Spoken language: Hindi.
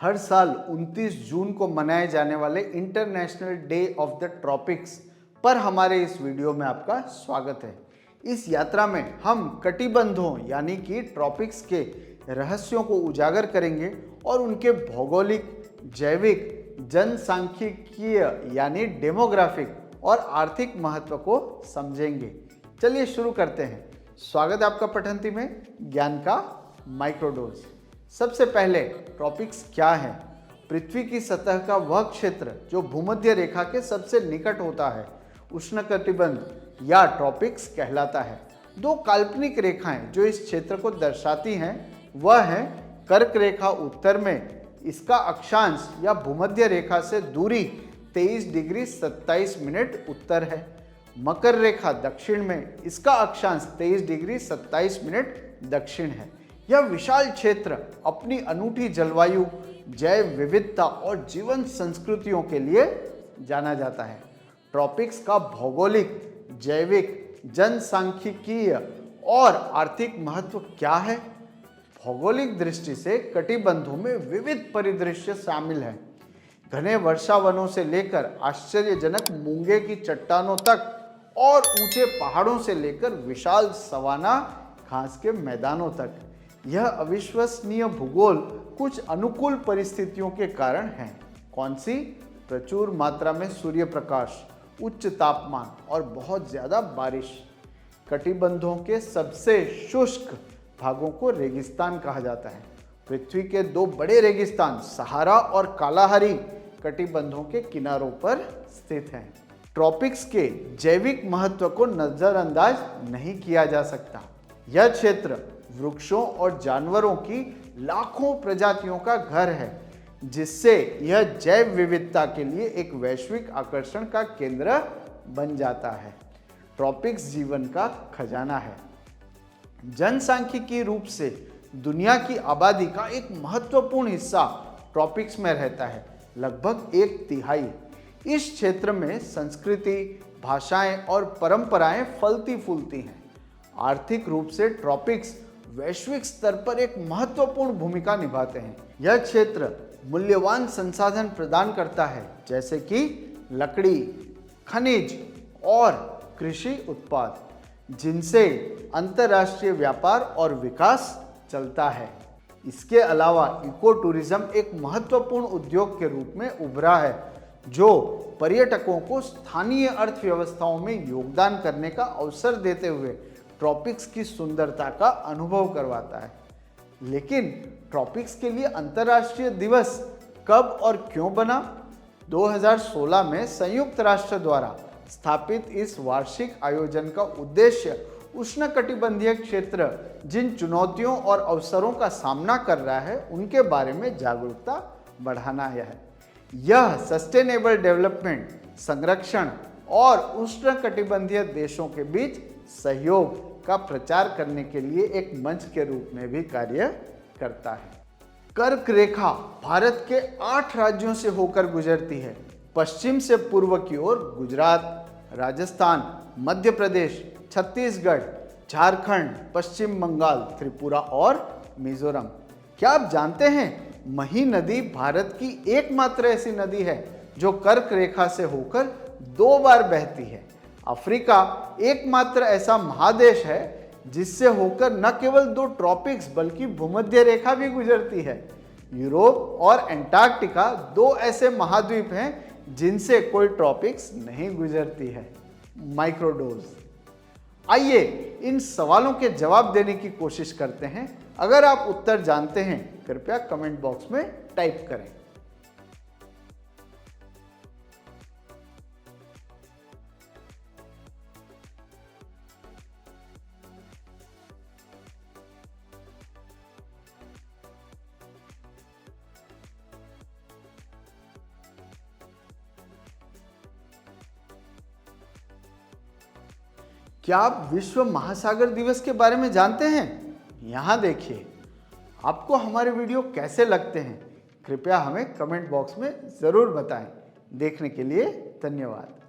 हर साल 29 जून को मनाए जाने वाले international day of the tropics पर हमारे इस वीडियो में आपका स्वागत है। इस यात्रा में हम कटिबंधों यानी कि ट्रॉपिक्स के रहस्यों को उजागर करेंगे और उनके भौगोलिक, जैविक, जनसांख्यिकीय यानी डेमोग्राफिक और आर्थिक महत्व को समझेंगे। चलिए शुरू करते हैं। स्वागत है आपका पठंती में ज्ञान का माइक्रोडोज। सबसे पहले ट्रॉपिक्स क्या है? पृथ्वी की सतह का वह क्षेत्र जो भूमध्य रेखा के सबसे निकट होता है उष्णकटिबंध या ट्रॉपिक्स कहलाता है। दो काल्पनिक रेखाएं जो इस क्षेत्र को दर्शाती हैं वह है कर्क रेखा उत्तर में, इसका अक्षांश या भूमध्य रेखा से दूरी 23 डिग्री 27 मिनट उत्तर है। मकर रेखा दक्षिण में, इसका अक्षांश 23 डिग्री 27 मिनट दक्षिण है। यह विशाल क्षेत्र अपनी अनूठी जलवायु, जैव विविधता और जीवंत संस्कृतियों के लिए जाना जाता है। ट्रॉपिक्स का भौगोलिक, जैविक, जनसांख्यिकीय और आर्थिक महत्व क्या है? भौगोलिक दृष्टि से कटिबंधों में विविध परिदृश्य शामिल हैं। घने वर्षावनों से लेकर आश्चर्यजनक मूंगे की चट्टानों तक और ऊंचे पहाड़ों से लेकर विशाल सवाना घास के मैदानों तक, यह अविश्वसनीय भूगोल कुछ अनुकूल परिस्थितियों के कारण है। कौन सी? प्रचुर मात्रा में सूर्य प्रकाश, उच्च तापमान और बहुत ज्यादा बारिश। कटिबंधों के सबसे शुष्क भागों को रेगिस्तान कहा जाता है। पृथ्वी के दो बड़े रेगिस्तान सहारा और कालाहारी कटिबंधों के किनारों पर स्थित हैं। ट्रॉपिक्स के जैविक महत्व को नजरअंदाज नहीं किया जा सकता। यह क्षेत्र वृक्षों और जानवरों की लाखों प्रजातियों का घर है, जिससे यह जैव विविधता के लिए एक वैश्विक आकर्षण का केंद्र बन जाता है। ट्रॉपिक्स जीवन का खजाना है। जनसांख्यिकीय रूप से दुनिया की आबादी का एक महत्वपूर्ण हिस्सा ट्रॉपिक्स में रहता है, लगभग 1/3। इस क्षेत्र में संस्कृति, भाषाएं और परंपराएं फलती फूलती हैं। आर्थिक रूप से ट्रॉपिक्स वैश्विक स्तर पर एक महत्वपूर्ण भूमिका निभाते हैं। यह क्षेत्र मूल्यवान संसाधन प्रदान करता है, जैसे कि लकड़ी, खनिज और कृषि उत्पाद, जिनसे अंतर्राष्ट्रीय व्यापार और विकास चलता है। इसके अलावा इको टूरिज्म एक महत्वपूर्ण उद्योग के रूप में उभरा है, जो पर्यटकों को स्थानीय अर्थव्यवस्थाओं में योगदान करने का अवसर देते हुए ट्रॉपिक्स की सुंदरता का अनुभव करवाता है। लेकिन ट्रॉपिक्स के लिए अंतर्राष्ट्रीय दिवस कब और क्यों बना? 2016 में संयुक्त राष्ट्र द्वारा स्थापित इस वार्षिक आयोजन का उद्देश्य उष्णकटिबंधीय क्षेत्र जिन चुनौतियों और अवसरों का सामना कर रहा है उनके बारे में जागरूकता बढ़ाना है। यह सस्टेनेबल डेवलपमेंट, संरक्षण और उष्णकटिबंधीय देशों के बीच सहयोग का प्रचार करने के लिए एक मंच के रूप में भी कार्य करता है। कर्क रेखा भारत के 8 राज्यों से होकर गुजरती है। पश्चिम से पूर्व की ओर गुजरात, राजस्थान, मध्य प्रदेश, छत्तीसगढ़, झारखंड, पश्चिम बंगाल, त्रिपुरा और मिजोरम। क्या आप जानते हैं मही नदी भारत की एकमात्र ऐसी नदी है जो कर्क रेखा से होकर 2 बार बहती है। अफ्रीका एकमात्र ऐसा महादेश है जिससे होकर न केवल 2 ट्रॉपिक्स बल्कि भूमध्य रेखा भी गुजरती है। यूरोप और एंटार्क्टिका 2 ऐसे महाद्वीप हैं जिनसे कोई ट्रॉपिक्स नहीं गुजरती है। माइक्रोडोज। आइए इन सवालों के जवाब देने की कोशिश करते हैं। अगर आप उत्तर जानते हैं कृपया कमेंट बॉक्स में टाइप करें। क्या आप विश्व महासागर दिवस के बारे में जानते हैं? यहाँ देखिए। आपको हमारे वीडियो कैसे लगते हैं? कृपया हमें कमेंट बॉक्स में ज़रूर बताएं। देखने के लिए धन्यवाद।